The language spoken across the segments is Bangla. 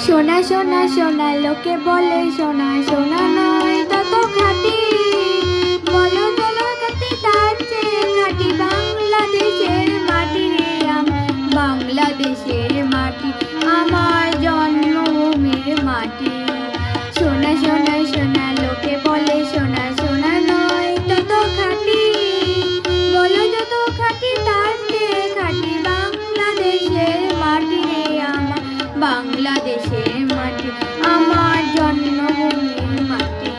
সোনা সোনা সোনা লোকে বলে সোনা সোনা নয় তত খাঁটি, বলো চলো খাঁটি তার চেয়ে খাঁটি বাংলাদেশের মাটি রে বাংলাদেশের মাটি আমার জন্মভূমির মাটি। সোনা সোনা সোনা লোকে বলে সোনা সোনা নয় তত খাঁটি, বলো যত খাঁটি তার চেয়ে খাঁটি বাংলাদেশের মাটি রে আমার বাংলাদেশের মাটি আমার জন্মভূমির মাটি।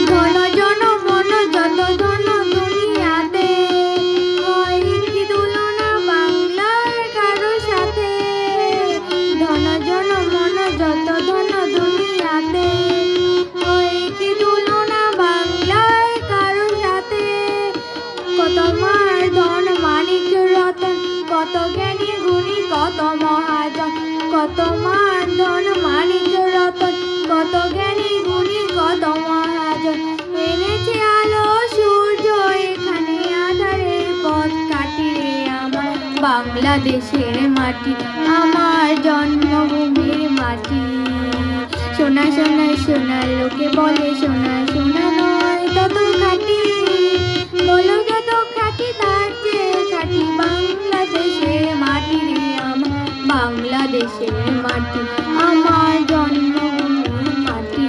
ধন জন মন যত ধন দুনিয়াতে, হয় কি তুলনা বাংলার কারো সাথে। ধন জন মন যত ধন দুনিয়াতে, হয় কি তুলনা বাংলার কারো সাথে। কত মার ধন মানিক রতন, কত জ্ঞানী গুণী কত মহাজন। কত মার ধন মানিক রতন, কত জ্ঞানী গুণী কত মহাজন। এনেছে আলো সূর্য এখানে আধারের পথ কাটি রে আমার বাংলাদেশের মাটি আমার জন্মভূমির মাটি। সোনা সোনা সোনা লোকে বলে সোনা সোনা নয় তত খাঁটি, বলো যত খাঁটি তার চেয়ে খাঁটি বাংলাদেশের মাটি রে আমার বাংলাদেশের মাটি আমার জন্মভূমির মাটি।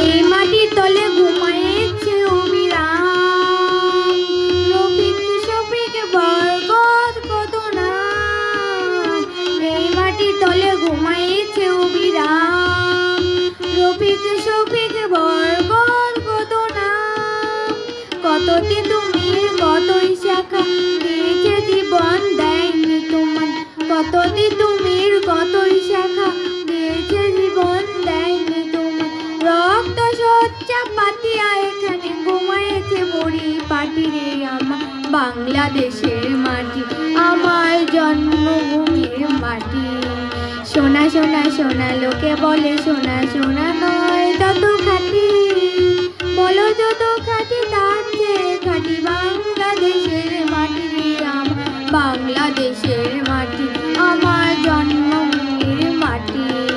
এই মাটির তলে ঘুমাইছে অবিরাম, রফিক শফিক বরকত কত নাম। এই মাটির তলে ঘুমাইছে অবিরাম, রফিক শফিক বরকত কত নাম। কতটি তুমি কতই শাখা দিয়েছে জীবন দেয়নি তোমার। কতটি তুমি কতই শাখা দিয়েছে জীবন দেয়নি তোমার। রক্ত সজ্জা পাতিয়া এখানে ঘুমাইছে বড়ি পাটি রে আমার বাংলাদেশের মাটি আমার জন্মভূমির মাটি। সোনা সোনা সোনা লোকে বলে সোনা সোনা নয় তত খাঁটি, বলো যত খাঁটি তার চেয়ে খাঁটি বাংলাদেশের মাটি রে আমার বাংলাদেশ।